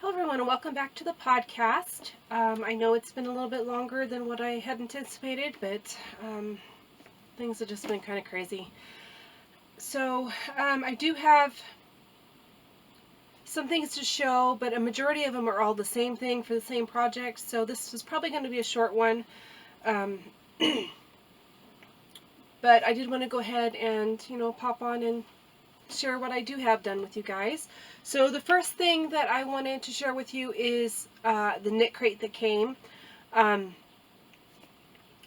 Hello everyone and welcome back to the podcast. I know it's been a little bit longer than what I had anticipated, but things have just been kind of crazy. So I do have some things to show, but a majority of them are all the same thing for the same project, so this is probably going to be a short one. But I did want to go ahead and, pop on and share what I do have done with you guys. So the first thing that I wanted to share with you is the knit crate that came. I've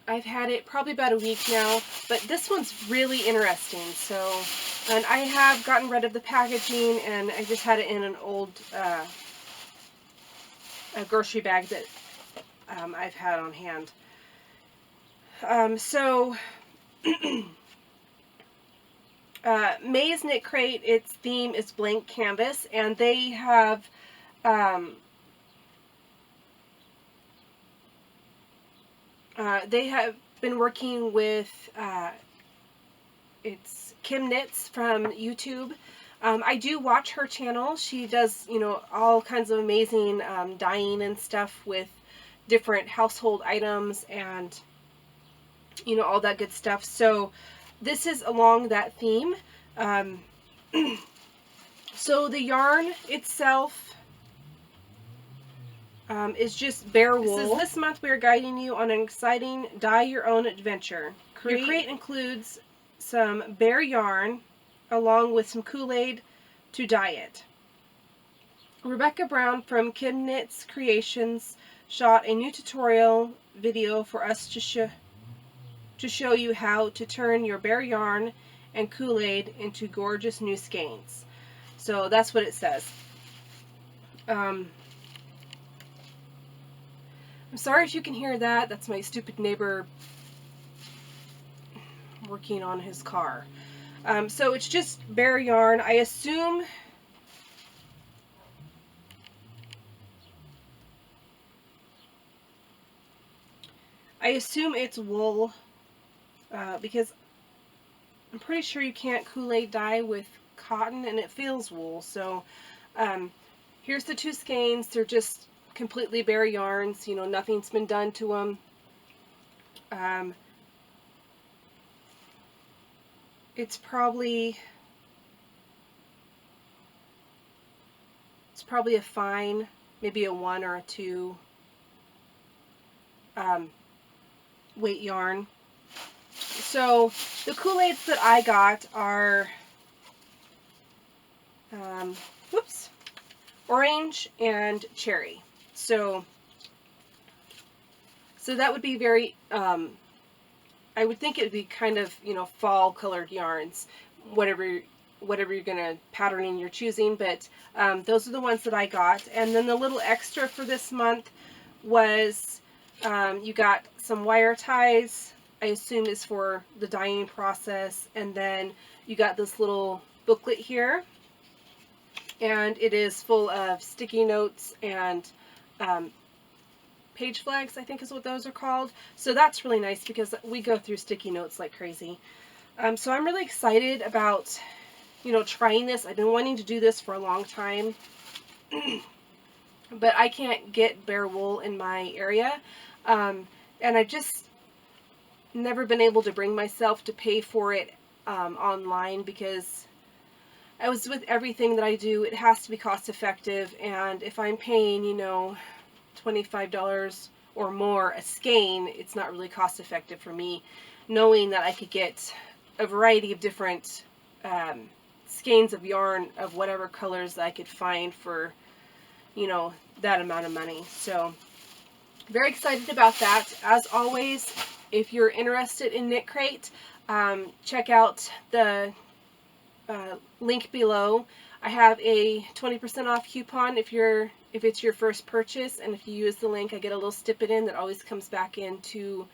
had it probably about a week now, but this one's really interesting. And I have gotten rid of the packaging, and I just had it in an old a grocery bag that I've had on hand. May's Knit Crate, its theme is blank canvas, and they have been working with it's Kim Knits from YouTube. I do watch her channel. She does, all kinds of amazing dyeing and stuff with different household items and, all that good stuff. So this is along that theme. So the yarn itself is just bare wool. This month we are guiding you on an exciting dye your own adventure. Your crate includes some bare yarn along with some Kool-Aid to dye it. Rebecca Brown from Kim Knits Creations shot a new tutorial video for us to show you how to turn your bare yarn and Kool-Aid into gorgeous new skeins. So that's what it says. I'm sorry if you can hear that. That's my stupid neighbor working on his car. So it's just bare yarn. I assume it's wool because I'm pretty sure you can't Kool-Aid dye with cotton, and it feels wool. So here's the two skeins. They're just completely bare yarns. Nothing's been done to them. It's probably a fine, maybe a 1 or a 2 weight yarn. So the Kool-Aids that I got are orange and cherry. So that would be very I would think it would be kind of, fall colored yarns, whatever you're gonna patterning you're choosing, but those are the ones that I got. And then the little extra for this month was you got some wire ties, I assume is for the dyeing process, and then you got this little booklet here, and it is full of sticky notes and page flags, I think is what those are called. So that's really nice because we go through sticky notes like crazy. So I'm really excited about, trying this. I've been wanting to do this for a long time, but I can't get bare wool in my area. And I've just never been able to bring myself to pay for it online, because I was with everything that I do, it has to be cost effective. And if I'm paying, $25 or more a skein, it's not really cost effective for me, knowing that I could get a variety of different skeins of yarn of whatever colors I could find for, that amount of money. So very excited about that. As always, if you're interested in Knit Crate, check out the link below. I have a 20% off coupon if it's your first purchase, and if you use the link, I get a little stipend that always comes back into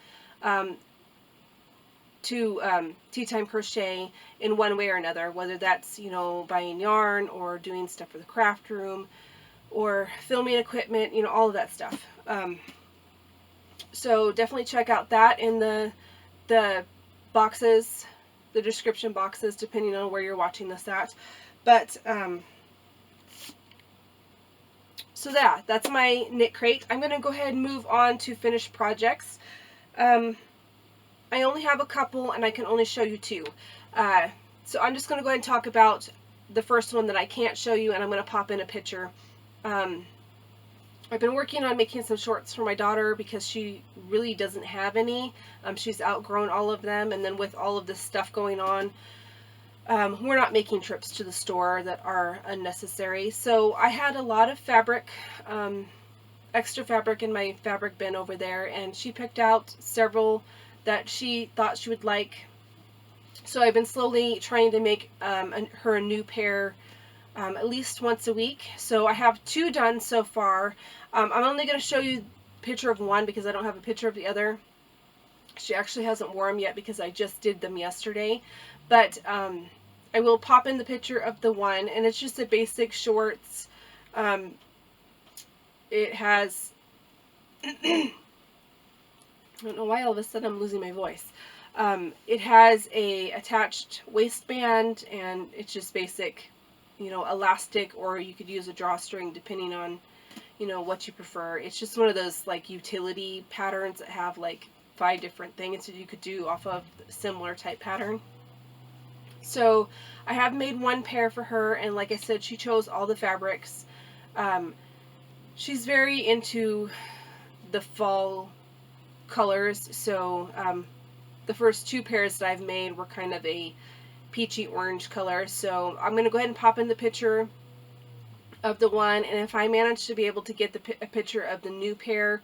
Tea Time Crochet in one way or another, whether that's, buying yarn or doing stuff for the craft room or filming equipment, all of that stuff. So definitely check out that in the boxes, the description boxes, depending on where you're watching this at. But So that's my knit crate. I'm going to go ahead and move on to finished projects. I only have a couple and I can only show you two. So I'm just going to go ahead and talk about the first one that I can't show you, and I'm going to pop in a picture. I've been working on making some shorts for my daughter because she really doesn't have any. She's outgrown all of them, and then with all of this stuff going on, we're not making trips to the store that are unnecessary. So I had a lot of fabric, extra fabric in my fabric bin over there, and she picked out several that she thought she would like. So I've been slowly trying to make her a new pair at least once a week. So I have two done so far. I'm only going to show you a picture of one because I don't have a picture of the other. She actually hasn't worn them yet because I just did them yesterday. But I will pop in the picture of the one, and it's just a basic shorts. It has, I don't know why all of a sudden I'm losing my voice. It has a attached waistband, and it's just basic, you know, elastic, or you could use a drawstring depending on, you know, what you prefer. It's just one of those like utility patterns that have like 5 different things that you could do off of a similar type pattern. So I have made one pair for her, and like I said, she chose all the fabrics. She's very into the fall colors, so the first 2 pairs that I've made were kind of a peachy orange color. So I'm going to go ahead and pop in the picture of the one, and if I manage to be able to get a picture of the new pair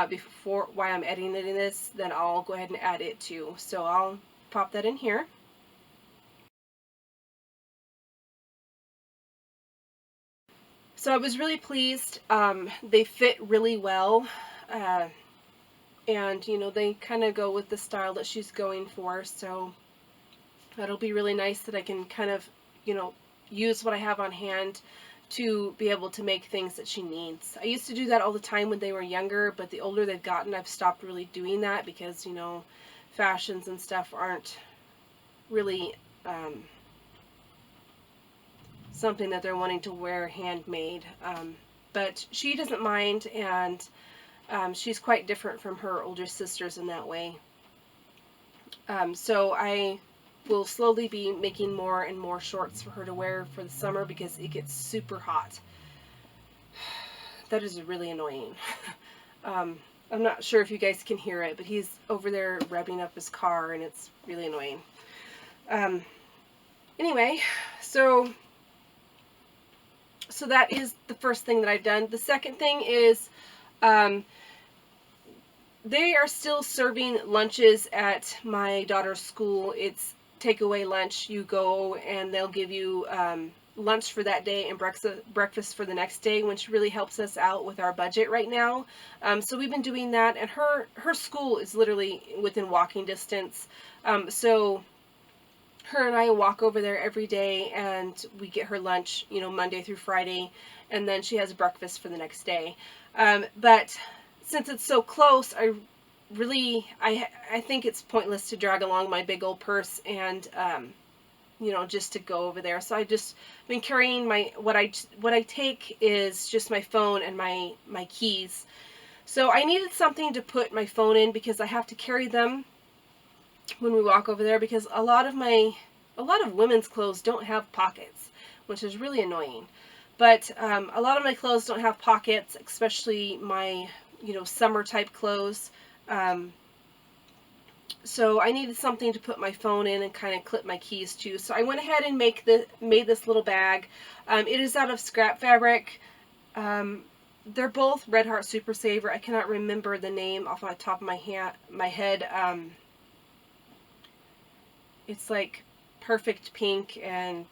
before while I'm editing this, then I'll go ahead and add it too. So I'll pop that in here. So I was really pleased. They fit really well, and you know, they kind of go with the style that she's going for, so that'll be really nice that I can kind of, you know, use what I have on hand to be able to make things that she needs. I used to do that all the time when they were younger, but the older they've gotten, I've stopped really doing that because, you know, fashions and stuff aren't really something that they're wanting to wear handmade. But she doesn't mind, and she's quite different from her older sisters in that way. So I will slowly be making more and more shorts for her to wear for the summer because it gets super hot. That is really annoying. I'm not sure if you guys can hear it, but he's over there revving up his car, and it's really annoying. Anyway, so that is the first thing that I've done. The second thing is they are still serving lunches at my daughter's school. It's takeaway lunch. You go and they'll give you lunch for that day and breakfast for the next day, which really helps us out with our budget right now. So we've been doing that, and her school is literally within walking distance. So her and I walk over there every day, and we get her lunch, you know, Monday through Friday, and then she has breakfast for the next day. But since it's so close, I think it's pointless to drag along my big old purse and you know, just to go over there. So I just been carrying what I take is just my phone and my keys. So I needed something to put my phone in because I have to carry them when we walk over there, because a lot of women's clothes don't have pockets, which is really annoying. But a lot of my clothes don't have pockets, especially my, you know, summer type clothes. So I needed something to put my phone in and kind of clip my keys to. So I went ahead and made this little bag. It is out of scrap fabric. They're both Red Heart Super Saver. I cannot remember the name off the top of my head. It's like Perfect Pink and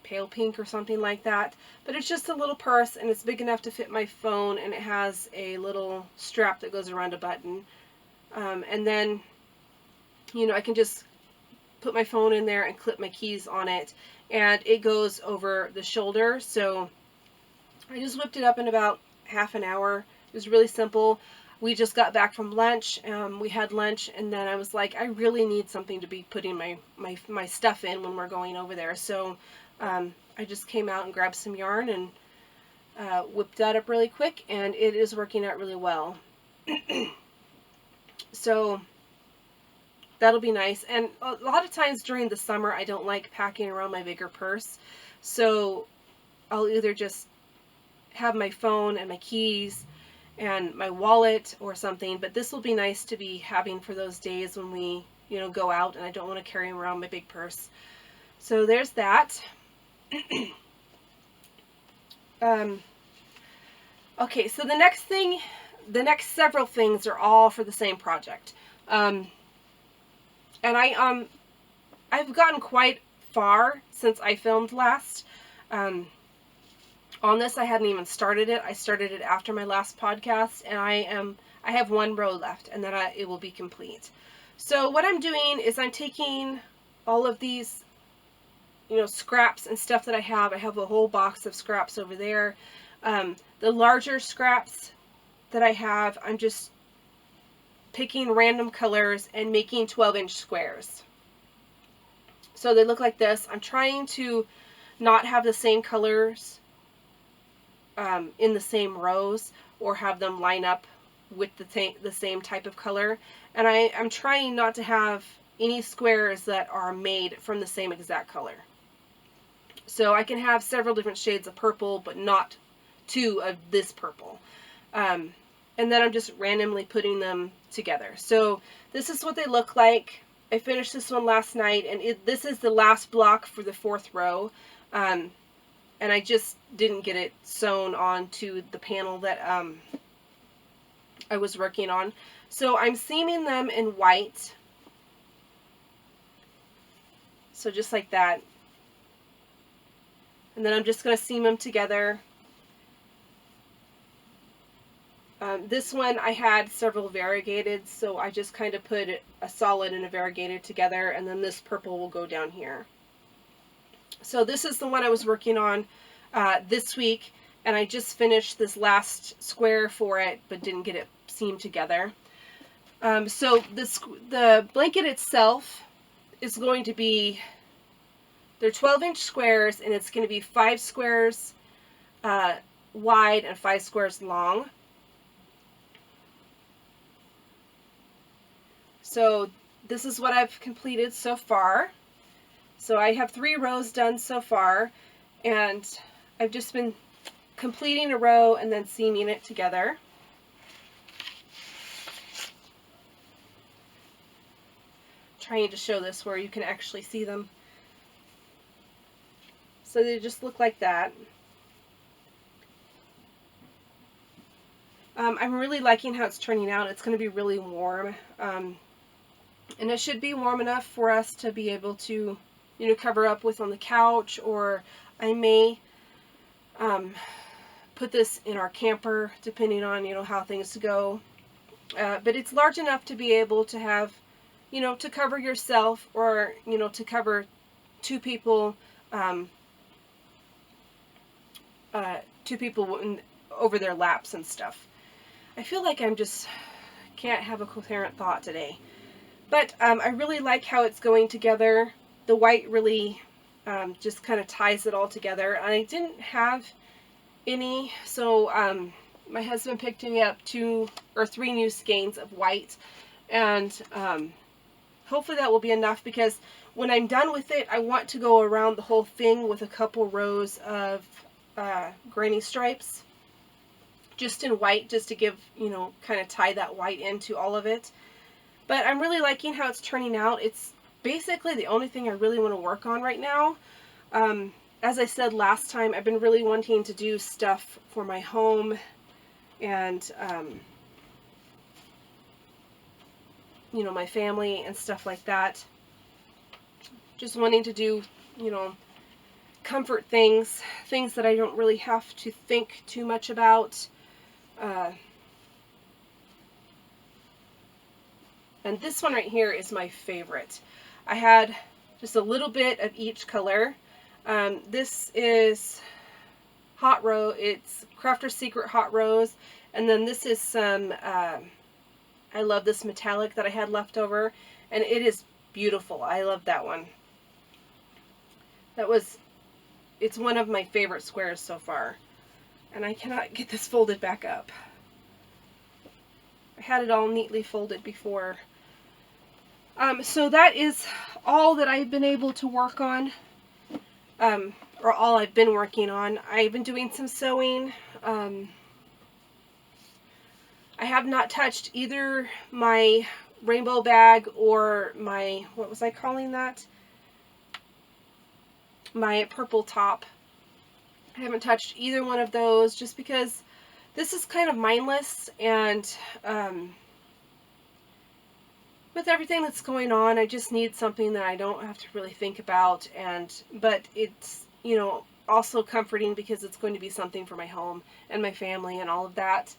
Pale Pink or something like that. But it's just a little purse, and it's big enough to fit my phone, and it has a little strap that goes around a button. And then, you know, I can just put my phone in there and clip my keys on it, and it goes over the shoulder. So I just whipped it up in about half an hour. It was really simple. We just got back from lunch. We had lunch, and then I was like, I really need something to be putting my stuff in when we're going over there. So I just came out and grabbed some yarn, and whipped that up really quick, and it is working out really well. So that'll be nice. And a lot of times during the summer, I don't like packing around my bigger purse. So I'll either just have my phone and my keys and my wallet or something, but this will be nice to be having for those days when we, go out and I don't want to carry around my big purse. So there's that. Okay, so the next several things are all for the same project. And I've gotten quite far since I filmed last. On this, I hadn't even started it. I started it after my last podcast, and I have one row left, and then it will be complete. So what I'm doing is I'm taking all of these, scraps and stuff that I have. I have a whole box of scraps over there. The larger scraps that I have, I'm just picking random colors and making 12-inch squares. So they look like this. I'm trying to not have the same colors in the same rows or have them line up with the same type of color. And I'm trying not to have any squares that are made from the same exact color. So I can have several different shades of purple, but not 2 of this purple. And then I'm just randomly putting them together. So this is what they look like. I finished this one last night, and this is the last block for the 4th row. And I just didn't get it sewn onto the panel that I was working on. So I'm seaming them in white. So just like that. And then I'm just going to seam them together. This one I had several variegated, so I just kind of put a solid and a variegated together, and then this purple will go down here. So this is the one I was working on this week, and I just finished this last square for it, but didn't get it seamed together. So the blanket itself is going to be, they're 12-inch squares, and it's going to be 5 squares wide and 5 squares long. So this is what I've completed so far. So I have 3 rows done so far, and I've just been completing a row and then seaming it together. Trying to show this where you can actually see them. So they just look like that. I'm really liking how it's turning out. It's going to be really warm. And it should be warm enough for us to be able to, cover up with on the couch, or I may put this in our camper, depending on, how things go. But it's large enough to be able to have, to cover yourself, or, to cover 2 people, 2 people over their laps and stuff. I feel like I'm just can't have a coherent thought today. But I really like how it's going together. The white really just kind of ties it all together. I didn't have any, so my husband picked me up 2 or 3 new skeins of white, and hopefully that will be enough, because when I'm done with it, I want to go around the whole thing with a couple rows of granny stripes, just in white, just to give, kind of tie that white into all of it. But I'm really liking how it's turning out. It's basically the only thing I really want to work on right now. As I said last time, I've been really wanting to do stuff for my home, and my family and stuff like that. Just wanting to do, comfort things that I don't really have to think too much about. And this one right here is my favorite. I had just a little bit of each color. This is Hot Rose. It's Crafter's Secret Hot Rose. And then this is some, I love this metallic that I had left over. And it is beautiful. I love that one. It's one of my favorite squares so far. and I cannot get this folded back up. I had it all neatly folded before. So that is all that I've been able to work on, or all I've been working on. I've been doing some sewing. I have not touched either my rainbow bag or my, what was I calling that? My purple top. I haven't touched either one of those just because this is kind of mindless, and with everything that's going on, I just need something that I don't have to really think about, but it's, you know, also comforting because it's going to be something for my home and my family and all of that.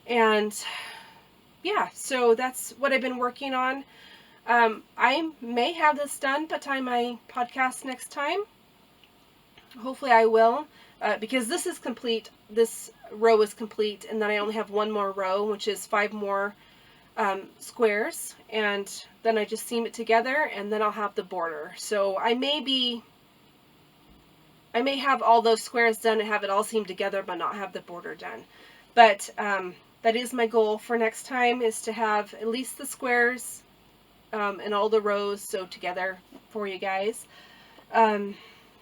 And yeah, so that's what I've been working on. I may have this done by the time my podcast next time. Hopefully I will, because this is complete. This row is complete, and then I only have one more row, which is 5 more squares, and then I just seam it together, and then I'll have the border. So I may have all those squares done and have it all seamed together, but not have the border done. But that is my goal for next time, is to have at least the squares and all the rows sewed together for you guys.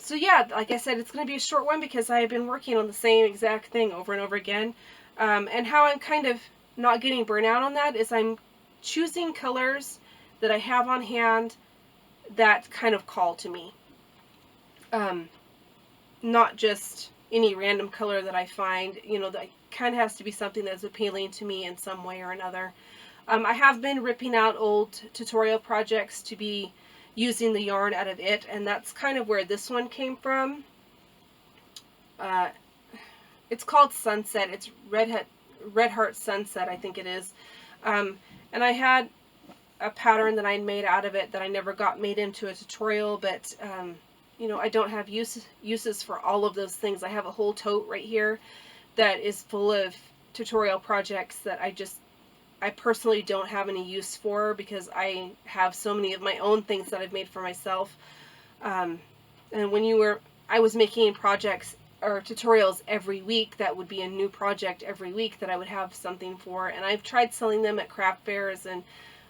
So yeah, like I said, it's going to be a short one because I have been working on the same exact thing over and over again. And how I'm kind of not getting burnout on that is I'm choosing colors that I have on hand that kind of call to me. Not just any random color that I find, you know, that kind of has to be something that's appealing to me in some way or another. I have been ripping out old tutorial projects to be using the yarn out of it, and that's kind of where this one came from. It's called Sunset. It's Red Heart Sunset, I think it is. And I had a pattern that I made out of it that I never got made into a tutorial, but you know, I don't have uses for all of those things. I have a whole tote right here that is full of tutorial projects that I personally don't have any use for, because I have so many of my own things that I've made for myself. And when I was making projects or tutorials every week, that would be a new project every week that I would have something for. And I've tried selling them at craft fairs, and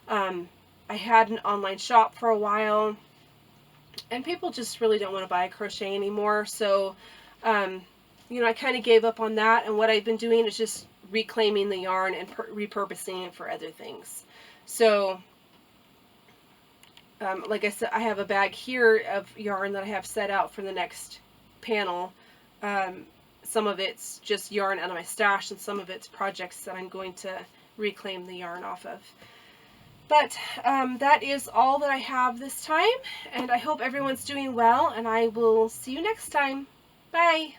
I had an online shop for a while, and people just really don't want to buy crochet anymore. So, you know, I kind of gave up on that, and what I've been doing is just reclaiming the yarn and repurposing it for other things. So, like I said, I have a bag here of yarn that I have set out for the next panel. Some of it's just yarn out of my stash, and some of it's projects that I'm going to reclaim the yarn off of. But that is all that I have this time, and I hope everyone's doing well, and I will see you next time. Bye!